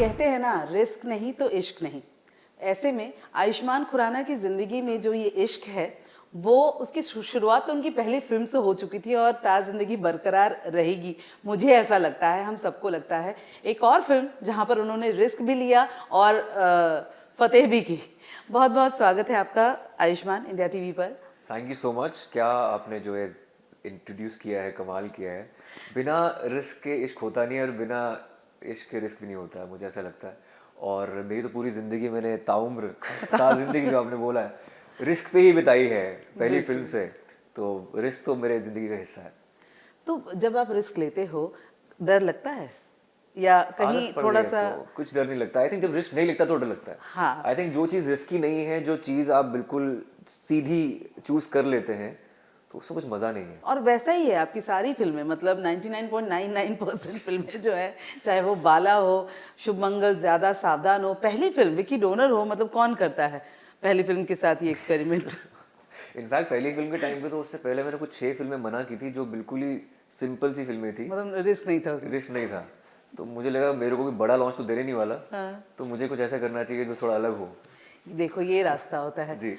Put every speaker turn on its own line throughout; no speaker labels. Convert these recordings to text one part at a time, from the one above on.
कहते हैं ना, रिस्क नहीं तो इश्क नहीं। ऐसे में आयुष्मान खुराना की जिंदगी में जो ये इश्क है, वो उसकी शुरुआत तो उनकी पहली फिल्म से हो चुकी थी और ताज़ जिंदगी बरकरार रहेगी, मुझे ऐसा लगता है, हम सबको लगता है। एक और फिल्म जहाँ पर उन्होंने रिस्क भी लिया और फतेह भी की। बहुत बहुत स्वागत है आपका आयुष्मान इंडिया टीवी पर।
Thank you so much. क्या आपने जो है इंट्रोड्यूस किया है, कमाल किया है। बिना रिस्क के इश्क होता नहीं है और बिना इश्क के रिस्क भी नहीं होता है, मुझे ऐसा लगता है। और मेरी तो पूरी ज़िंदगी मैंने ताउम्र ता ज़िंदगी जो आपने बोला है, रिस्क पे ही बिताई है पहली फिल्म से। तो रिस्क तो मेरे ज़िंदगी का हिस्सा है।
तो जब आप रिस्क लेते हो, डर लगता है या कहीं
आदत पड़ गई
थोड़ा
है
सा?
तो कुछ डर नहीं लगता। आई थिंक जब रिस्क नहीं लगता तो डर लगता है।
हाँ।
आई थिंक जो चीज़ रिस्की नहीं है, जो चीज़ आप बिल्कुल सीधी चूज कर लेते हैं, तो उसमें कुछ मज़ा नहीं है।
और वैसा ही है आपकी सारी फिल्में, मतलब 99.99% फिल्में जो है, चाहे वो बाला हो, शुभ मंगल, ज्यादा सावधान हो, पहली फिल्म विकी डोनर हो, मतलब कौन करता है पहली फिल्म के साथ ये एक्सपेरिमेंट?
इनफैक्ट पहली फिल्म के टाइम पे तो उससे पहले मैंने कुछ 6 फिल्में मना की थी जो बिल्कुल ही सिंपल सी फिल्में थी।
मतलब रिस्क नहीं था उसमें।
रिस्क नहीं था। तो मुझे लगा मेरे को कोई बड़ा लॉन्च तो देने नहीं वाला,
हाँ।
तो मुझे कुछ ऐसा करना चाहिए जो थोड़ा अलग हो।
देखो ये रास्ता होता है।
जी।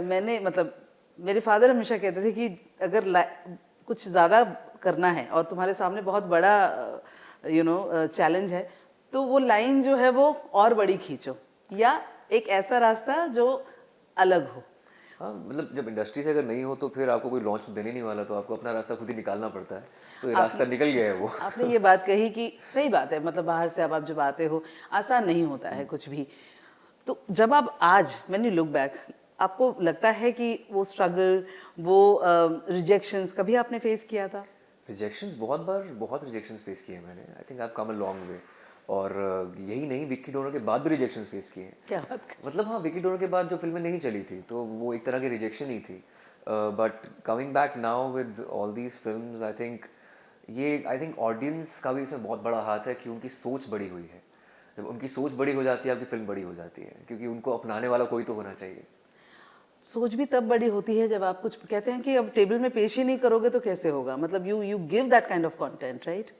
मैंने मतलब मेरे फादर हमेशा कहते थे कि अगर कुछ ज़्यादा करना है और तुम्हारे सामने बहुत बड़ा चैलेंज है, तो वो लाइन जो है वो और बड़ी खींचो, या एक ऐसा रास्ता जो अलग हो।
हाँ, मतलब जब इंडस्ट्री से अगर नहीं हो तो फिर आपको कोई लॉन्च तो देने नहीं वाला, तो आपको अपना रास्ता खुद ही निकालना पड़ता है। तो ये रास्ता
आपने
निकल गया है वो।
आपने ये बात कही कि सही बात है, मतलब बाहर से अब आप जब आते हो, आसान नहीं होता है कुछ भी। तो जब आप आज व्हेन यू लुक बैक, आपको लगता है कि वो स्ट्रगल, वो रिजेक्शंस कभी आपने फेस किया था?
रिजेक्शंस बहुत बार, बहुत रिजेक्शंस फेस किए हैं मैंने। I think I have come a long way. और यही नहीं, विक्की डोनर के बाद भी रिजेक्शंस फेस किए हैं।
क्या बात कर।
मतलब हाँ, विकी डोनर के बाद जो फिल्में नहीं चली थी तो वो एक तरह की रिजेक्शन ही थी। But coming back now with all these films, I think audience का भी इसमें बहुत बड़ा हाथ है कि उनकी सोच बड़ी हुई है। जब उनकी सोच बड़ी हो जाती है, आपकी फिल्म बड़ी हो जाती है, क्योंकि उनको अपनाने वाला कोई तो होना चाहिए।
सोच भी तब बड़ी होती है जब आप कुछ कहते हैं कि अब टेबल में पेश ही नहीं करोगे तो कैसे होगा, मतलब you you give that kind of content, right?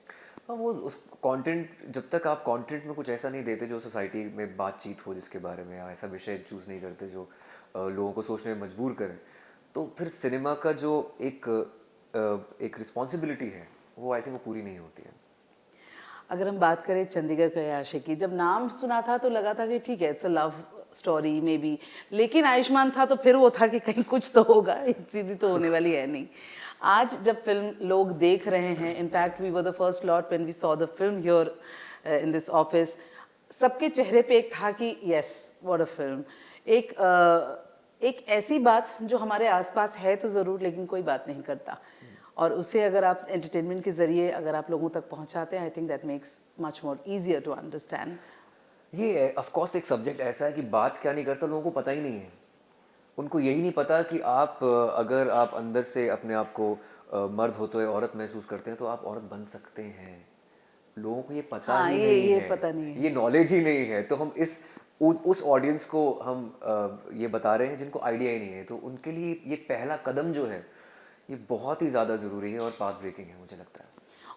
हाँ, वो उस कंटेंट, जब तक आप कंटेंट में कुछ ऐसा नहीं देते जो सोसाइटी में बातचीत हो जिसके बारे में, या ऐसा विषय चूज़ नहीं करते जो लोगों को सोचने में मजबूर करें, तो फिर सिनेमा का जो एक रिस्पॉन्सिबिलिटी है, वो आई थिंक वो पूरी नहीं होती है।
अगर हम बात करें चंडीगढ़ का आशिकी, जब नाम सुना था तो लगा था कि ठीक है, it's a love story may be, लेकिन आयुष्मान था तो फिर वो था कि कहीं कुछ तो होगा, सीधी तो होने वाली है नहीं। आज जब फिल्म लोग देख रहे हैं, in fact we were the first lot when we saw the film here in this office, सबके चेहरे पे एक था कि यस, व्हाट अ फिल्म। एक एक ऐसी बात जो हमारे आसपास है तो ज़रूर, लेकिन कोई बात नहीं करता, और उसे अगर आप एंटरटेनमेंट के ज़रिए अगर आप लोगों तक पहुंचाते हैं, I think that makes much more easier to understand.
ये ऑफ कोर्स एक सब्जेक्ट ऐसा है कि बात क्या नहीं करता, लोगों को पता ही नहीं है। उनको यही नहीं पता कि अगर आप अंदर से अपने आप को मर्द होते हुए औरत महसूस करते हैं तो आप औरत बन सकते हैं। लोगों को ये पता
हाँ,
ही नहीं
ये
है,
पता नहीं है।
ये नॉलेज ही नहीं है। तो हम उस ऑडियंस को हम ये बता रहे हैं जिनको आइडिया ही नहीं है। तो उनके लिए ये पहला कदम जो है, ये बहुत ही ज़्यादा ज़रूरी है और पाथ ब्रेकिंग है, मुझे लगता है।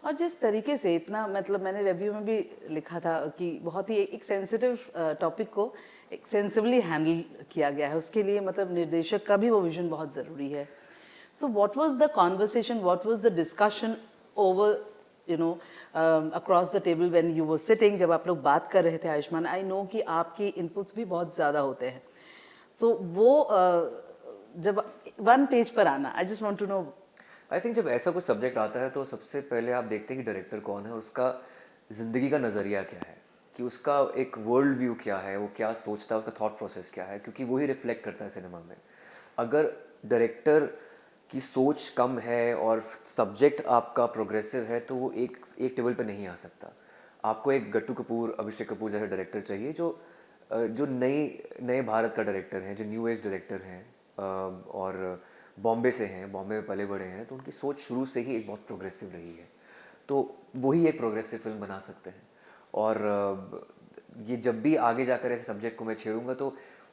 और जिस तरीके से इतना, मतलब मैंने रिव्यू में भी लिखा था कि बहुत ही एक सेंसिटिव टॉपिक को एक सेंसिबली हैंडल किया गया है, उसके लिए मतलब निर्देशक का भी वो विजन बहुत ज़रूरी है। So what was the conversation, what was the discussion over across the table when you were sitting, जब आप लोग बात कर रहे थे आयुष्मान? आई नो कि आपकी इनपुट्स भी बहुत ज़्यादा होते हैं, सो वो जब वन पेज पर आना, I just want to know.
I think जब ऐसा कुछ सब्जेक्ट आता है तो सबसे पहले आप देखते हैं कि डायरेक्टर कौन है और उसका ज़िंदगी का नज़रिया क्या है, कि उसका एक वर्ल्ड व्यू क्या है, वो क्या सोचता है, उसका थॉट प्रोसेस क्या है, क्योंकि वही रिफ्लेक्ट करता है सिनेमा में। अगर डायरेक्टर की सोच कम है और सब्जेक्ट आपका प्रोग्रेसिव है तो वो एक टेबल पे नहीं आ सकता। आपको एक गट्टू कपूर, अभिषेक कपूर जैसे डायरेक्टर चाहिए जो नए भारत का डायरेक्टर हैं, जो न्यू एज डायरेक्टर हैं, और बॉम्बे से हैं, बॉम्बे में पले बड़े हैं, तो उनकी सोच शुरू से ही एक बहुत प्रोग्रेसिव रही है। तो वही एक प्रोग्रेसिव फिल्म बना सकते हैं। और ये जब भी आगे जाकर ऐसे सब्जेक्ट को मैं छेड़ूंगा तो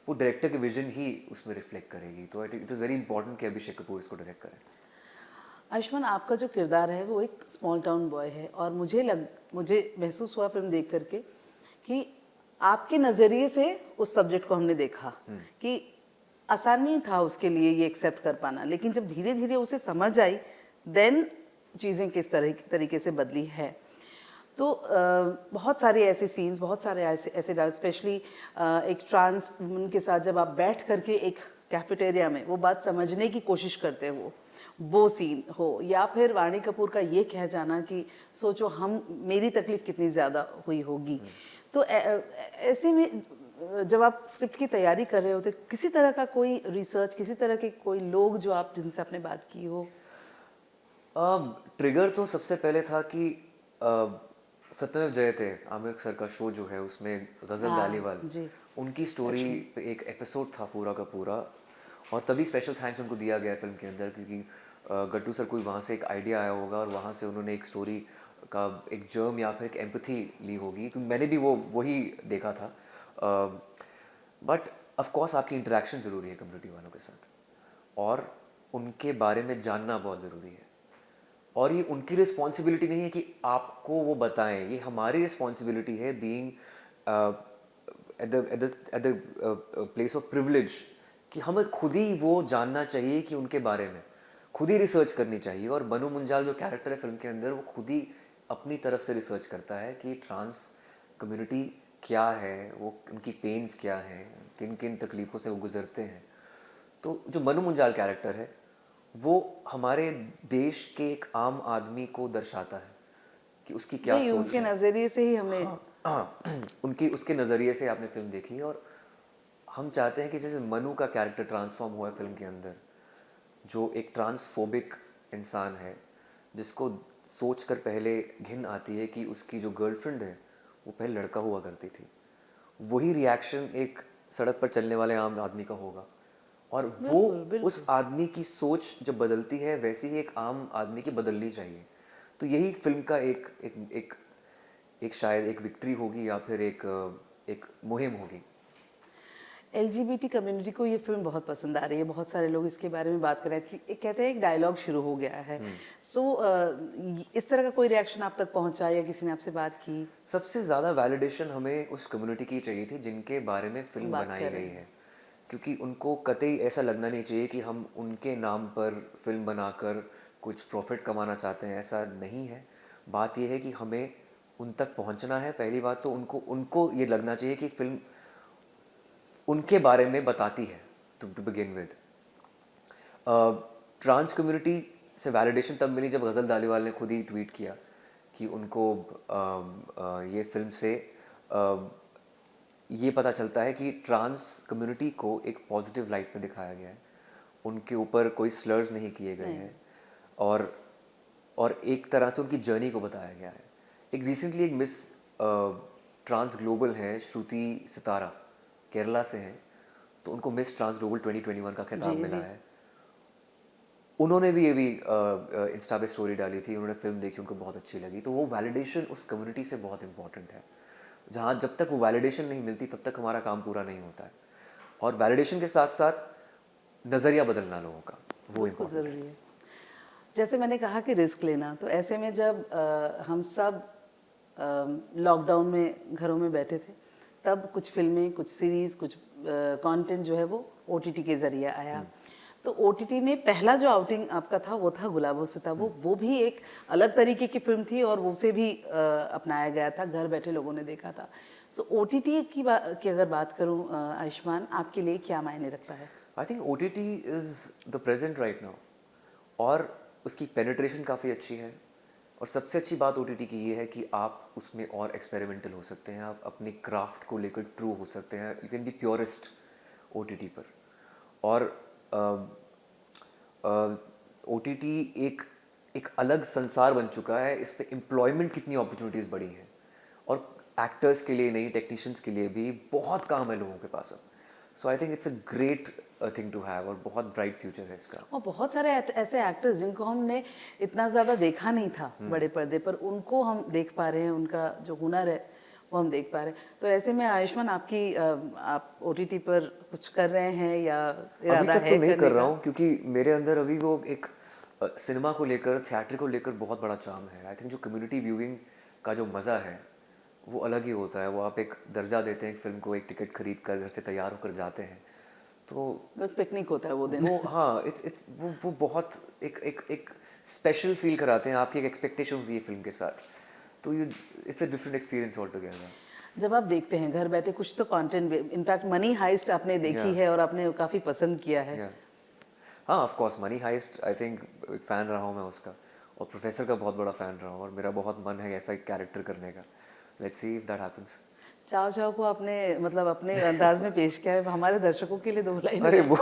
वो डायरेक्टर की विजन ही उसमें रिफ्लेक्ट करेगी। तो इट इज़ वेरी इंपॉर्टेंट कि अभिषेक कपूर इसको डायरेक्ट करें।
आयुष्मान, आपका जो किरदार है वो एक स्मॉल टाउन बॉय है, और मुझे महसूस हुआ फिल्म देख करके कि आपके नज़रिए से उस सब्जेक्ट को हमने देखा कि आसान नहीं था उसके लिए ये एक्सेप्ट कर पाना, लेकिन जब धीरे धीरे उसे समझ आई देन चीज़ें किस तरीके से बदली है। तो बहुत सारे ऐसे सीन्स, बहुत सारे ऐसे डायलॉग, स्पेशली एक ट्रांस वुमन के साथ जब आप बैठ करके एक कैफेटेरिया में वो बात समझने की कोशिश करते हो, वो सीन हो, या फिर वाणी कपूर का ये कह जाना कि सोचो हम मेरी तकलीफ कितनी ज़्यादा हुई होगी। तो ऐसे में जब आप स्क्रिप्ट की तैयारी कर रहे होते, किसी तरह का कोई रिसर्च, किसी तरह के कोई लोग जो आप जिनसे आपने बात की हो?
ट्रिगर तो सबसे पहले था कि सत्यमेव जयते आमिर सर का शो जो है उसमें गजल डालीवाल,
जी,
उनकी स्टोरी पे एक एपिसोड था पूरा का पूरा, और तभी स्पेशल थैंक्स उनको दिया गया फिल्म के अंदर, क्योंकि गट्टू सर को वहाँ से एक आइडिया आया होगा और वहाँ से उन्होंने एक स्टोरी का एक जर्म या फिर एक एम्पैथी ली होगी, क्योंकि मैंने भी वो वही देखा था। बट ऑफ कोर्स आपकी इंटरेक्शन ज़रूरी है कम्युनिटी वालों के साथ, और उनके बारे में जानना बहुत ज़रूरी है, और ये उनकी रिस्पॉन्सिबिलिटी नहीं है कि आपको वो बताएं, ये हमारी रिस्पॉन्सिबिलिटी है being at the place of privilege, कि हमें खुद ही वो जानना चाहिए कि उनके बारे में खुद ही रिसर्च करनी चाहिए। और मनु मुंजाल जो कैरेक्टर है फिल्म के अंदर, वो खुद ही अपनी तरफ से रिसर्च करता है कि ट्रांस कम्युनिटी क्या है, वो उनकी पेन्स क्या हैं, किन किन तकलीफ़ों से वो गुजरते हैं। तो जो मनु मुंजाल कैरेक्टर है वो हमारे देश के एक आम आदमी को दर्शाता है कि उसकी क्या
वही
सोच
उसके
है।
नज़रिए से ही हमने
हाँ, उनकी उसके नज़रिए से आपने फिल्म देखी, और हम चाहते हैं कि जैसे मनु का कैरेक्टर ट्रांसफॉर्म हुआ है फिल्म के अंदर, जो एक ट्रांसफोबिक इंसान है, जिसको सोच कर पहले घिन आती है कि उसकी जो गर्लफ्रेंड है वो पहले लड़का हुआ करती थी, वही रिएक्शन एक सड़क पर चलने वाले आम आदमी का होगा, और वो
बिल्कुल बिल्कुल।
उस आदमी की सोच जब बदलती है वैसे ही एक आम आदमी की बदलनी चाहिए। तो यही फिल्म का एक शायद एक विक्ट्री होगी या फिर एक मुहिम होगी।
एलजीबीटी कम्युनिटी को ये फिल्म बहुत पसंद आ रही है, बहुत सारे लोग इसके बारे में बात कर रहे हैं कि कहते हैं एक डायलॉग शुरू हो गया है। सो इस तरह का कोई रिएक्शन आप तक पहुंचा या किसी ने आपसे बात की?
सबसे ज़्यादा वैलिडेशन हमें उस कम्युनिटी की चाहिए थी जिनके बारे में फिल्म
बात
बनाई
कर रहे
गई
हैं।
है, क्योंकि उनको कतई ऐसा लगना नहीं चाहिए कि हम उनके नाम पर फिल्म बनाकर कुछ प्रॉफिट कमाना चाहते हैं, ऐसा नहीं है। बात यह है कि हमें उन तक पहुंचना है। पहली बात तो उनको उनको ये लगना चाहिए कि फिल्म उनके बारे में बताती है to begin with. Trans community से वैलिडेशन तब मिली जब गज़ल धालीवाल ने खुद ही ट्वीट किया कि उनको ये फिल्म से ये पता चलता है कि ट्रांस कम्युनिटी को एक पॉजिटिव लाइट में दिखाया गया है, उनके ऊपर कोई स्लर्स नहीं किए गए हैं, और एक तरह से उनकी जर्नी को बताया गया है। एक रिसेंटली एक मिस ट्रांस ग्लोबल हैं, श्रुति सितारा, केरला से हैं, तो उनको मिस ट्रांस ग्लोबल 2021 का खिताब
जी
मिला
जी।
है। उन्होंने भी ये भी इंस्टा पे स्टोरी डाली थी, उन्होंने फिल्म देखी, उनको बहुत अच्छी लगी। तो वो वैलिडेशन उस कम्युनिटी से बहुत इंपॉर्टेंट है, जहाँ जब तक वो वैलिडेशन नहीं मिलती तब तक हमारा काम पूरा नहीं होता है। और वैलिडेशन के साथ साथ नज़रिया बदलना लोगों का, वो
बिल्कुल
इम्पोर्टेंट है।
ज़रूरी है। जैसे मैंने कहा कि रिस्क लेना, तो ऐसे में जब हम सब लॉकडाउन में घरों में बैठे थे, तब कुछ फिल्में, कुछ सीरीज़, कुछ कंटेंट जो है वो ओटीटी के ज़रिए आया। तो ओटीटी में पहला जो आउटिंग आपका था वो था गुलाबो सिताबो। वो भी एक अलग तरीके की फिल्म थी और उसे भी अपनाया गया था, घर बैठे लोगों ने देखा था। सो ओटीटी की अगर बात करूं आयुष्मान, आपके लिए क्या मायने रखता है?
I think OTT is the present right now, और उसकी पेनिट्रेशन काफ़ी अच्छी है। और सबसे अच्छी बात OTT की ये है कि आप उसमें और एक्सपेरिमेंटल हो सकते हैं, आप अपने क्राफ्ट को लेकर ट्रू हो सकते हैं, you can be purest OTT पर। और OTT एक एक अलग संसार बन चुका है, इस पे एम्प्लॉयमेंट कितनी अपॉर्चुनिटीज़ बढ़ी हैं, और एक्टर्स के लिए नहीं, टेक्नीशियंस के लिए भी बहुत काम है लोगों के पास अब। So I think it's a great thing to have, और बहुत ब्राइट फ्यूचर है इसका।
और बहुत सारे ऐसे एक्टर्स जिनको हमने इतना ज़्यादा देखा नहीं था बड़े पर्दे पर, उनको हम देख पा रहे हैं, उनका जो हुनर है वो हम देख पा रहे हैं। तो ऐसे में आयुष्मान, आप ओटीटी पर कुछ कर रहे हैं या
अभी
इरादा
तक तो
है
नहीं
करने
कर रहा
का?
हूँ, क्योंकि मेरे अंदर अभी वो एक सिनेमा को लेकर, थिएटर को लेकर बहुत बड़ा चार्म है। आई थिंक जो कम्युनिटी व्यूइंग का जो मज़ा है वो अलग ही होता है। वो आप एक दर्जा देते हैं एक फिल्म को, एक टिकट खरीद कर घर से तैयार होकर जाते हैं, तो
बस पिकनिक होता है वो दिन।
वो हाँ इट्स वो बहुत एक स्पेशल फील कराते हैं। आपकी एक एक्सपेक्टेशन होती है फिल्म के साथ, तो you it's a different experience all together.
जब आप देखते हैं घर बैठे कुछ तो कंटेंट, इनफैक्ट मनी हाइस्ट आपने देखी
Yeah.
है और आपने काफी पसंद किया है।
हाँ of course money heist I think एक फ़ैन रहा हूँ मैं उसका, और प्रोफेसर का बहुत बड़ा फ़ैन रहा हूँ, और मेरा बहुत मन है ऐसा एक कैरेक्टर करने का। Let's see if that happens.
चाव चाव को आपने मतलब अपने अंदाज में पेश किया है, हमारे दर्शकों के लिए 2 लाइनें।
अरे वो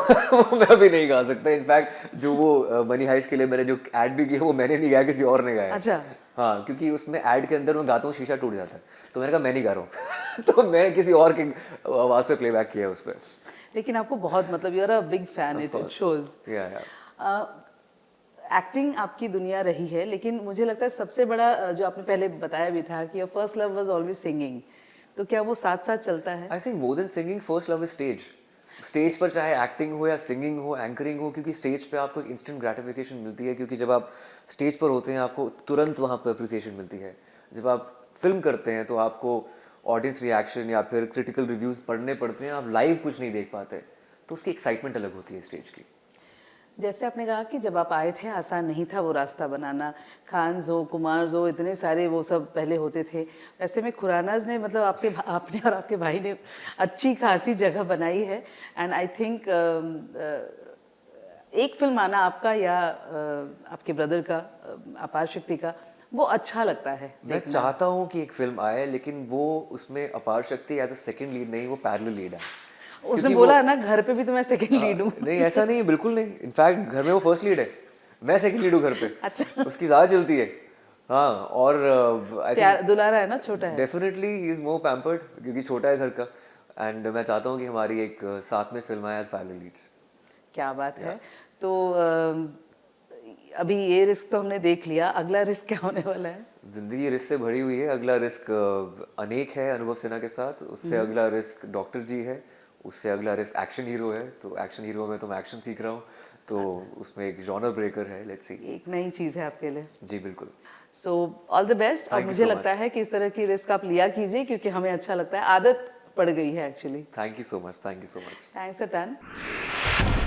मैं भी नहीं गा सकता। इनफैक्ट जो वो मनी हाइस्ट के लिए मैंने जो ऐड भी किया वो मैंने नहीं गाया, किसी और ने गाया।
अच्छा।
हाँ क्योंकि उसमें ऐड के अंदर मैं गाता हूँ शीशा टूट जाता है, तो मैंने कहा मैं नहीं गा रहा हूँ तो मैंने किसी और की आवाज़ पे प्लेबैक किया है उस पर।
लेकिन आपको बहुत मतलब you are a big fan, it shows. Acting आपकी दुनिया रही है, लेकिन मुझे लगता है सबसे बड़ा जो आपने पहले बताया भी था कि your first love was always singing, तो क्या वो साथ साथ चलता है?
I think more than singing first love is stage. Stage पर चाहे एक्टिंग हो या सिंगिंग हो, एंकरिंग हो, क्योंकि स्टेज पे आपको इंस्टेंट ग्रेटिफिकेशन मिलती है, क्योंकि जब आप स्टेज पर होते हैं आपको तुरंत वहाँ पर अप्रिसिएशन मिलती है। जब आप फिल्म करते हैं तो आपको ऑडियंस रिएक्शन या फिर क्रिटिकल रिव्यूज़ पढ़ने पड़ते हैं, आप लाइव कुछ नहीं देख पाते, तो उसकी एक्साइटमेंट अलग होती है स्टेज की।
जैसे आपने कहा कि जब आप आए थे आसान नहीं था वो रास्ता बनाना, खान जो कुमार जो इतने सारे वो सब पहले होते थे, वैसे में खुरानाज ने मतलब आपने और आपके भाई ने अच्छी खासी जगह बनाई है। एंड आई थिंक एक फिल्म आना आपका या आपके ब्रदर का अपार शक्ति का, वो अच्छा लगता है
मैं
देखना।
चाहता हूँ कि एक फिल्म आए, लेकिन वो उसमें अपार शक्ति एज अ सेकंड लीड नहीं, वो पैरेलल लीड है।
उसने
क्योंकि
बोला है ना घर पे भी तो मैं सेकंड लीड हूँ।
नहीं ऐसा नहीं, बिल्कुल नहीं। इनफैक्ट घर में वो फर्स्ट लीड है, मैं सेकंड लीड हूँ घर पे।
अच्छा।
उसकी ज़्यादा चलती है। हाँ, और आई
प्यार दुलारा है ना, छोटा है।
डेफिनेटली इज मोर पैम्पर्ड क्योंकि छोटा है घर का, एंड मैं चाहता हूँ कि हमारी एक साथ में फिल्म आए एज पैरेलल लीड्स।
क्या बात है। तो अभी ये रिस्क तो हमने देख लिया, अगला रिस्क क्या होने वाला है?
जिंदगी रिस्क से भरी हुई है। अगला रिस्क अनेक है अनुभव सिन्हा के साथ, उससे अगला रिस्क डॉक्टर जी है, उससे अगला रिस्क एक्शन हीरो है। तो एक्शन हीरो में तो मैं एक्शन सीख रहा हूँ, तो उसमें एक जॉनर ब्रेकर है। Let's see.
एक नई चीज है आपके लिए।
जी बिल्कुल।
So all the best. और
Thank you
मुझे
so
लगता
much.
है कि इस तरह की रिस्क आप लिया कीजिए, क्योंकि हमें अच्छा लगता है, आदत पड़ गई है actually.
Thank you so much, thank you so much.
Thanks a ton.